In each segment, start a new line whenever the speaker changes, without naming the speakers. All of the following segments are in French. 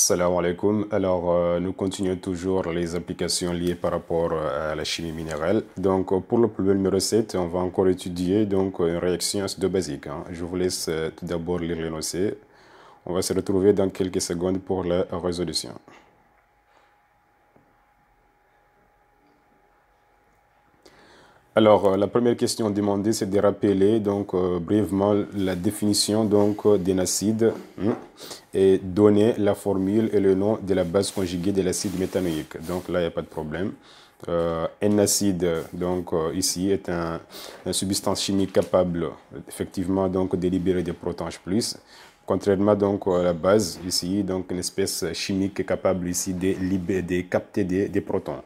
Salam alaikum. Alors, nous continuons toujours les applications liées par rapport à la chimie minérale. Donc, pour le problème numéro 7, on va encore étudier donc une réaction acido basique. Je vous laisse tout d'abord lire l'énoncé. On va se retrouver dans quelques secondes pour la résolution. Alors, la première question demandée, c'est de rappeler donc brièvement la définition donc d'un acide et donner la formule et le nom de la base conjuguée de l'acide méthanoïque. Donc là, il n'y a pas de problème. Un acide, donc ici, est une substance chimique capable effectivement donc de libérer des protons H+. Contrairement donc à la base ici, donc une espèce chimique capable ici de capter des protons.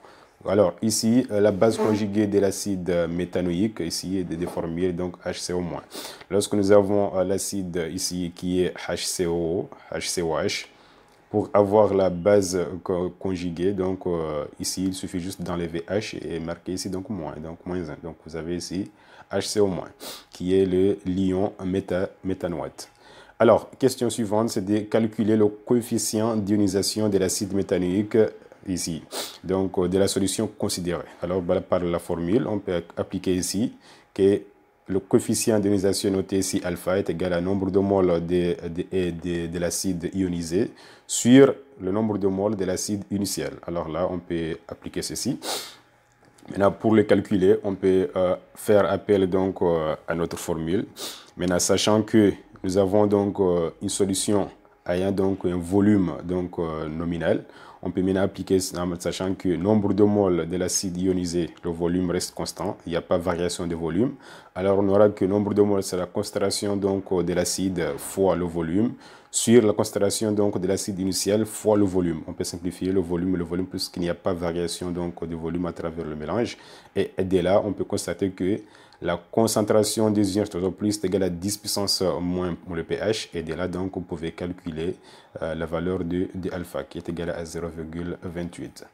Alors ici, la base conjuguée de l'acide méthanoïque ici est de formuler donc HCO-. Lorsque nous avons l'acide ici qui est HCOH, pour avoir la base conjuguée, donc ici il suffit juste d'enlever H et marquer ici donc moins, donc -1. Donc vous avez ici HCO-, qui est le l'ion méthanoate. Alors, question suivante, c'est de calculer le coefficient d'ionisation de l'acide méthanoïque ici, donc de la solution considérée. Alors, par la formule, on peut appliquer ici que le coefficient d'ionisation noté ici alpha est égal à nombre de moles de l'acide ionisé sur le nombre de moles de l'acide initial. Alors là, on peut appliquer ceci. Maintenant, pour le calculer, on peut faire appel donc à notre formule. Maintenant, sachant que nous avons donc une solution ayant donc un volume donc nominal, on peut maintenant appliquer, sachant que nombre de moles de l'acide ionisé, le volume reste constant, il n'y a pas de variation de volume. Alors on aura que nombre de moles, c'est la concentration donc de l'acide fois le volume, sur la concentration donc de l'acide initial fois le volume. On peut simplifier le volume puisqu'il n'y a pas de variation donc de volume à travers le mélange. Et dès là, on peut constater que la concentration des ions H2O+ est égale à 10 puissance moins pour le pH. Et dès là, donc, on pouvait calculer la valeur de alpha qui est égale à 0,28.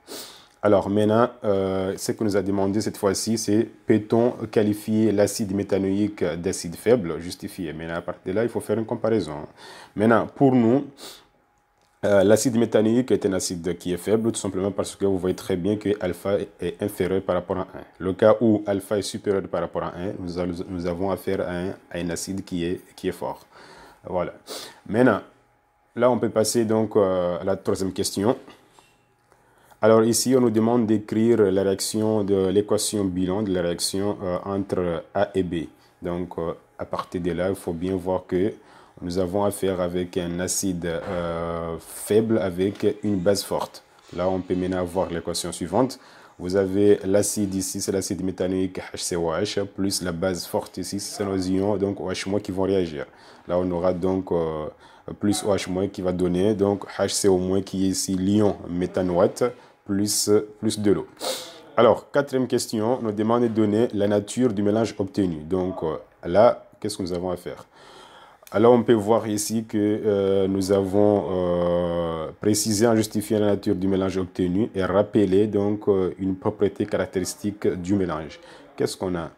Alors maintenant, ce que nous a demandé cette fois-ci, c'est peut-on qualifier l'acide méthanoïque d'acide faible justifié. Maintenant, à partir de là, il faut faire une comparaison. Maintenant, pour nous, l'acide méthanoïque est un acide qui est faible, tout simplement parce que vous voyez très bien que alpha est inférieur par rapport à 1. Le cas où alpha est supérieur par rapport à 1, nous avons affaire à un acide qui est fort. Voilà. Maintenant, là, on peut passer donc à la troisième question. Alors ici, on nous demande d'écrire la réaction de l'équation bilan de la réaction entre A et B. Donc, à partir de là, il faut bien voir que nous avons affaire avec un acide faible avec une base forte. Là, on peut maintenant voir l'équation suivante. Vous avez l'acide ici, c'est l'acide méthanoïque HCOH, plus la base forte ici, c'est nos ions donc OH- qui vont réagir. Là, on aura donc plus OH- qui va donner donc HCO- qui est ici l'ion méthanoate plus de l'eau. Alors, quatrième question, nous demande de donner la nature du mélange obtenu. Donc là, qu'est-ce que nous avons à faire? Alors, on peut voir ici que nous avons précisé en justifiant la nature du mélange obtenu et rappelé donc une propriété caractéristique du mélange. Qu'est-ce qu'on a?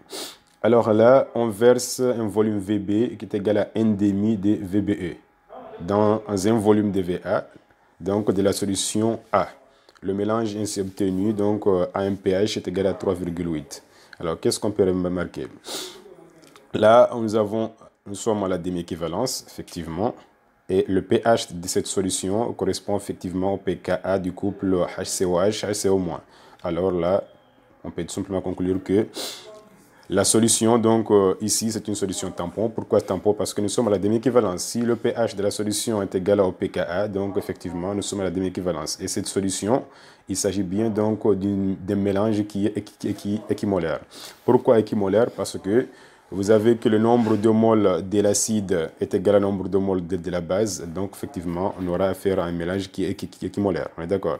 Alors là, on verse un volume VB qui est égal à 1,5 de VBE dans un volume de VA, donc de la solution A. Le mélange ainsi obtenu donc à un pH est égal à 3,8. Alors, qu'est-ce qu'on peut remarquer? Là, nous sommes à la demi-équivalence, effectivement, et le pH de cette solution correspond effectivement au pKa du couple HCOH-HCO-. Alors là, on peut tout simplement conclure que la solution, donc ici, c'est une solution tampon. Pourquoi tampon? Parce que nous sommes à la demi-équivalence. Si le pH de la solution est égal au pKa, donc effectivement, nous sommes à la demi-équivalence. Et cette solution, il s'agit bien donc d'un mélange qui est équimolaire. Pourquoi équimolaire? Parce que vous avez que le nombre de moles de l'acide est égal au nombre de moles de la base. Donc, effectivement, on aura affaire à un mélange qui est équimolaire. On est d'accord?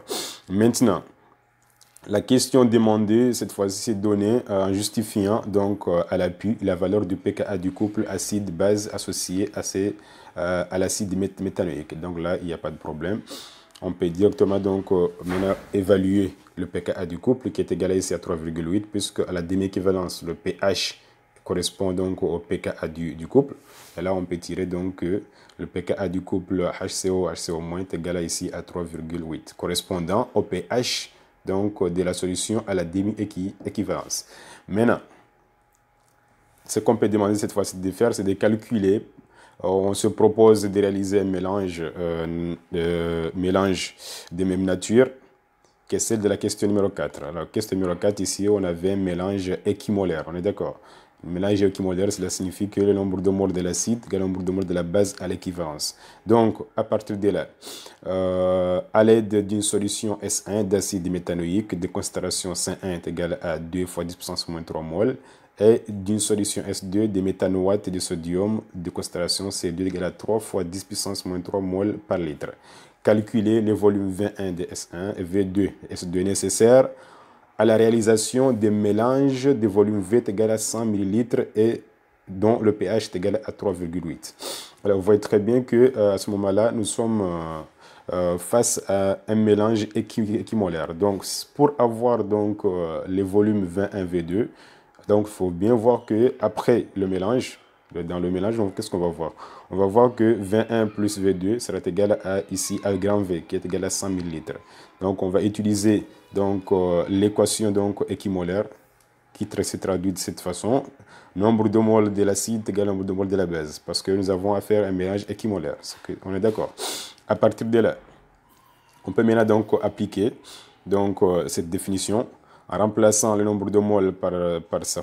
Maintenant, la question demandée, cette fois-ci, c'est donnée en justifiant donc à l'appui la valeur du pKa du couple acide-base associé à l'acide méthanoïque. Donc là, il n'y a pas de problème. On peut directement donc maintenant évaluer le pKa du couple qui est égal ici à 3,8 puisque à la demi-équivalence, le pH correspond donc au pKa du couple. Et là, on peut tirer donc que le pKa du couple HCO est égal à ici à 3,8, correspondant au pH donc de la solution à la demi-équivalence. Maintenant, ce qu'on peut demander cette fois-ci de faire, c'est de calculer. On se propose de réaliser un mélange de même nature que celle de la question numéro 4. Alors, question numéro 4, ici, on avait un mélange équimolaire, on est d'accord. Le mélange équimolaire, cela signifie que le nombre de moles de l'acide égale le nombre de moles de la base à l'équivalence. Donc, à partir de là, à l'aide d'une solution S1 d'acide méthanoïque de concentration C1 est égale à 2 fois 10 puissance moins 3 moles, et d'une solution S2 de méthanoate de sodium de concentration C2 égale à 3 fois 10 puissance moins 3 moles par litre. Calculer le volume V1 de S1 et V2 S2 nécessaires à la réalisation des mélanges de volume V est égal à 100 ml et dont le pH est égal à 3,8. Alors vous voyez très bien que à ce moment-là, nous sommes face à un mélange équimolaire. Donc pour avoir donc les volumes V1, V2, donc il faut bien voir que après le mélange, dans le mélange, qu'est-ce qu'on va voir? On va voir que V1 plus V2 sera égal à ici à grand V qui est égal à 100 ml. Donc on va utiliser donc l'équation donc équimolaire qui se traduit de cette façon. Nombre de moles de l'acide égale nombre de moles de la base, parce que nous avons affaire à un mélange équimolaire. On est d'accord. À partir de là, on peut maintenant donc appliquer donc cette définition en remplaçant le nombre de moles par sa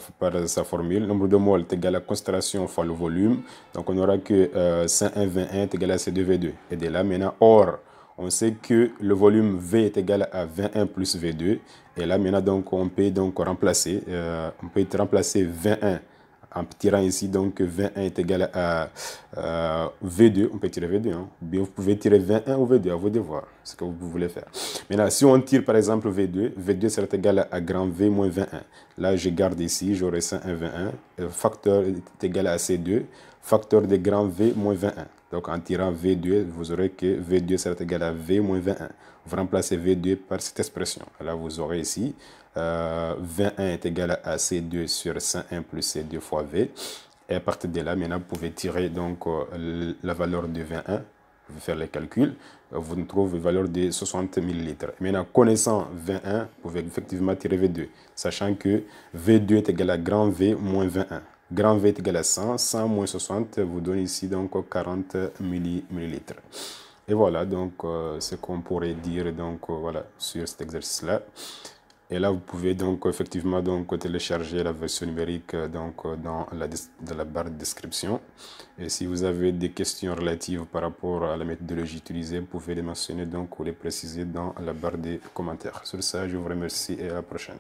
formule. Le nombre de moles est égal à la concentration fois le volume. Donc on aura que C1V1 est égal à C2V2. Et de là maintenant, or, on sait que le volume V est égal à V1 plus V2. Et là maintenant, donc, on peut donc remplacer. On peut remplacer V1 en tirant ici, donc V1 est égal à V2, on peut tirer V2, hein. Bien, vous pouvez tirer V1 ou V2, à vous de voir ce que vous voulez faire. Maintenant, si on tire par exemple V2, V2 sera égal à grand V moins V1. Là, je garde ici, j'aurai C1V1, le facteur est égal à C2, facteur de grand V moins V1. Donc, en tirant V2, vous aurez que V2 sera égal à V moins V1. Vous remplacez V2 par cette expression. Là, vous aurez ici V1 est égal à C2 sur C1 plus C2 fois V. Et à partir de là, maintenant, vous pouvez tirer donc la valeur de V1. Vous faire les calculs. Vous trouvez une valeur de 60 ml. Maintenant, connaissant V1, vous pouvez effectivement tirer V2. Sachant que V2 est égal à grand V moins V1. Grand V est égal à 100. 100 moins 60 vous donne ici donc 40 millilitres. Et voilà donc ce qu'on pourrait dire donc voilà sur cet exercice-là. Et là, vous pouvez donc effectivement donc télécharger la version numérique donc dans la barre de description. Et si vous avez des questions relatives par rapport à la méthodologie utilisée, vous pouvez les mentionner donc ou les préciser dans la barre des commentaires. Sur ça, je vous remercie et à la prochaine.